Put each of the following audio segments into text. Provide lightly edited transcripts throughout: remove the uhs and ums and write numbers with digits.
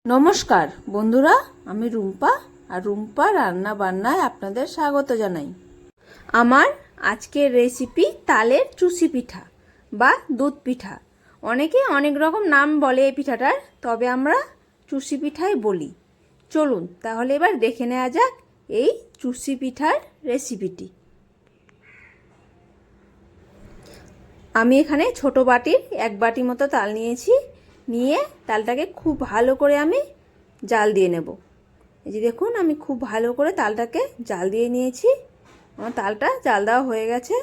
নমস্কার বন্ধুরা, আমি রুম্পা আর রুম্পা রান্না বান্নায় আপনাদের স্বাগত জানাই। আমার আজকের রেসিপি তালের চুষি পিঠা বা দুধ পিঠা। অনেকে অনেক রকম নাম বলে এই পিঠাটার, তবে আমরা চুষি পিঠাই বলি। চলুন তাহলে এবার দেখে নেওয়া যাক এই চুষি পিঠার রেসিপিটি। আমি এখানে ছোট বাটির 1 বাটি মতো তাল নিয়েছি। নিয়ে তালটাকে খুব ভালো করে আমি জাল দিয়ে নেব। এই যে দেখুন, আমি খুব ভালো করে তালটাকে জাল দিয়ে নিয়েছি। আমার তালটা জাল দেওয়া হয়ে গেছে।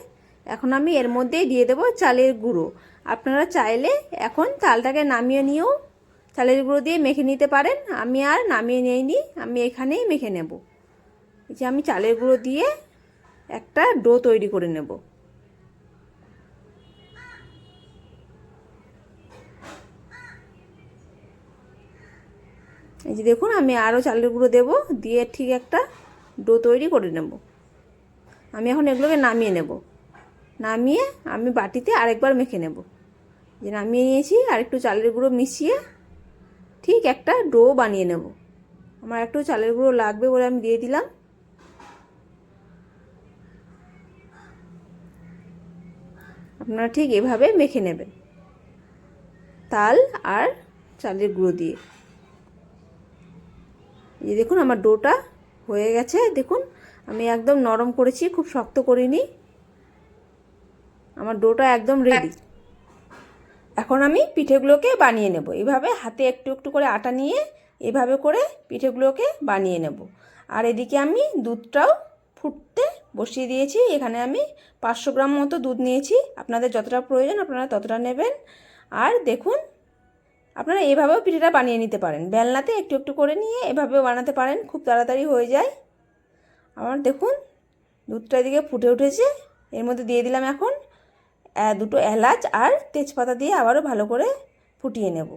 এখন আমি এর মধ্যেই দিয়ে দেব চালের গুঁড়ো। আপনারা চাইলে এখন তালটাকে নামিয়ে নিয়েও চালের গুঁড়ো দিয়ে মেখে নিতে পারেন। আমি আর নামিয়ে নিইনি, আমি এখানেই মেখে নেব। এই যে আমি চালের গুঁড়ো দিয়ে একটা ডো তৈরি করে নেব। এই যে দেখুন, আমি আরও চালের গুঁড়ো দেবো, দিয়ে ঠিক একটা ডো তৈরি করে নেব। আমি এখন এগুলোকে নামিয়ে নেব। নামিয়ে আমি বাটিতে আরেকবার মেখে নেব। যে নামিয়ে নিয়েছি, আর একটু চালের গুঁড়ো মিশিয়ে ঠিক একটা ডো বানিয়ে নেব। আমার একটু চালের গুঁড়ো লাগবে বলে আমি দিয়ে দিলাম। আপনারা ঠিক এভাবে মেখে নেবেন, তাল আর চালের গুঁড়ো দিয়ে। এই দেখুন, আমার ডোটা হয়ে গেছে। দেখুন, আমি একদম নরম করেছি, খুব শক্ত করিনি। আমার ডোটা একদম রেডি। এখন আমি পিঠেগুলোকে বানিয়ে নেব। এইভাবে হাতে একটু একটু করে আটা নিয়ে এভাবে করে পিঠেগুলোকে বানিয়ে নেব। আর এদিকে আমি দুধটাও ফুটতে বসিয়ে দিয়েছি। এখানে আমি 500 গ্রাম মতো দুধ নিয়েছি। আপনাদের যতটা প্রয়োজন আপনারা ততটা নেবেন। আর দেখুন, আপনারা এভাবেও পিঠেটা বানিয়ে নিতে পারেন। বেলনাতে একটু একটু করে নিয়ে এভাবেও বানাতে পারেন, খুব তাড়াতাড়ি হয়ে যায়। আমার দেখুন দুধটা এদিকে ফুটে উঠেছে। এর মধ্যে দিয়ে দিলাম এখন 2টো এলাচ আর তেজপাতা দিয়ে আবারও ভালো করে ফুটিয়ে নেব।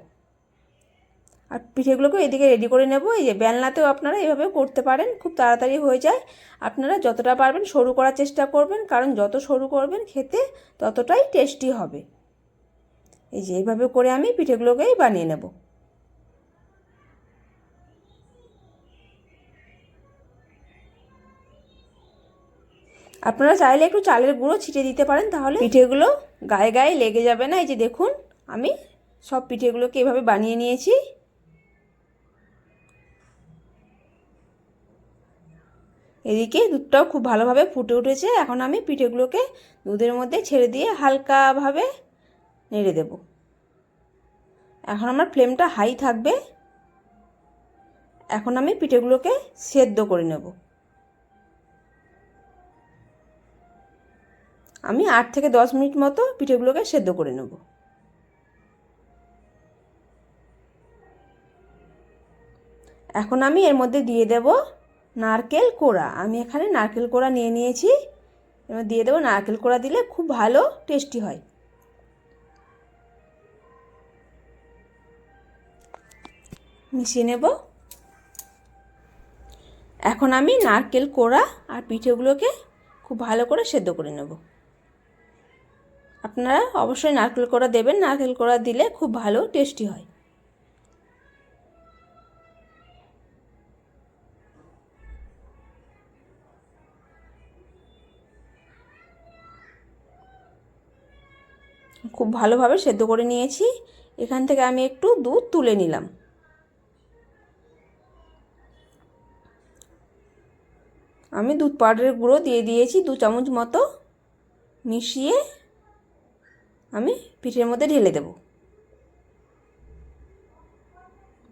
আর পিঠেগুলোকে এদিকে রেডি করে নেব। এই যে বেলনাতেও আপনারা এভাবে করতে পারেন, খুব তাড়াতাড়ি হয়ে যায়। আপনারা যতটা পারবেন সরু করার চেষ্টা করবেন, কারণ যত সরু করবেন খেতে ততটাই টেস্টি হবে। এই যে এইভাবে করে আমি পিঠেগুলোকেই বানিয়ে নেব। আপনারা চাইলে একটু চালের গুঁড়ো ছিটিয়ে দিতে পারেন, তাহলে পিঠেগুলো গায়ে গায়ে লেগে যাবে না। এই যে দেখুন, আমি সব পিঠেগুলোকে এভাবে বানিয়ে নিয়েছি। এদিকে দুধটাও খুব ভালোভাবে ফুটে উঠেছে। এখন আমি পিঠেগুলোকে দুধের মধ্যে ছেড়ে দিয়ে হালকাভাবে নেড়ে দেব। এখন আমার ফ্লেমটা হাই থাকবে। এখন আমি পিঠেগুলোকে সেদ্ধ করে নেব। আমি 8 থেকে 10 মিনিট মতো পিঠেগুলোকে সেদ্ধ করে নেব। এখন আমি এর মধ্যে দিয়ে দেব নারকেল কোড়া। আমি এখানে নারকেল কোড়া নিয়ে নিয়েছি। এবার দিয়ে দেবো। নারকেল কোড়া দিলে খুব ভালো টেস্টি হয়। মিশিয়ে নেব। এখন আমি নারকেল কোড়া আর পিঠেগুলোকে খুব ভালো করে সেদ্ধ করে নেব। আপনারা অবশ্যই নারকেল কোড়া দেবেন, নারকেল কোড়া দিলে খুব ভালো টেস্টি হয়। খুব ভালোভাবে সেদ্ধ করে নিয়েছি। এখান থেকে আমি একটু দুধ তুলে নিলাম। আমি দুধ পাউডারের গুঁড়ো দিয়ে দিয়েছি 2 চামচ মতো। মিশিয়ে আমি পিঠের মধ্যে ঢেলে দেব।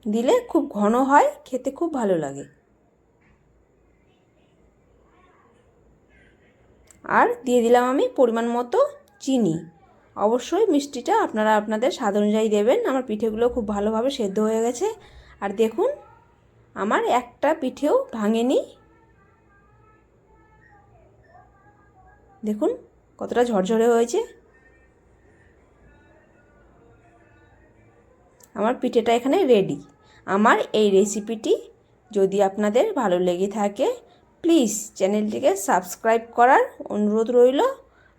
দিলে খুব ঘন হয়, খেতে খুব ভালো লাগে। আর দিয়ে দিলাম আমি পরিমাণ মতো চিনি। অবশ্যই মিষ্টিটা আপনারা আপনাদের স্বাদ অনুযায়ী দেবেন। আমার পিঠেগুলো খুব ভালোভাবে সেদ্ধ হয়ে গেছে। আর দেখুন, আমার একটা পিঠেও ভাঙেনি। দেখুন কতটা ঝরঝরে হয়েছে। আমার পিঠেটা এখানে রেডি। আমার এই রেসিপিটি যদি আপনাদের ভালো লেগে থাকে, প্লিজ চ্যানেলটিকে সাবস্ক্রাইব করার অনুরোধ রইল।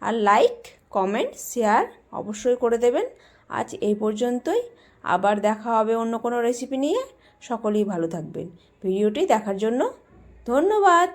আর লাইক, কমেন্ট, শেয়ার অবশ্যই করে দেবেন। আজ এই পর্যন্তই। আবার দেখা হবে অন্য কোনো রেসিপি নিয়ে। সকলেই ভালো থাকবেন। ভিডিওটি দেখার জন্য ধন্যবাদ।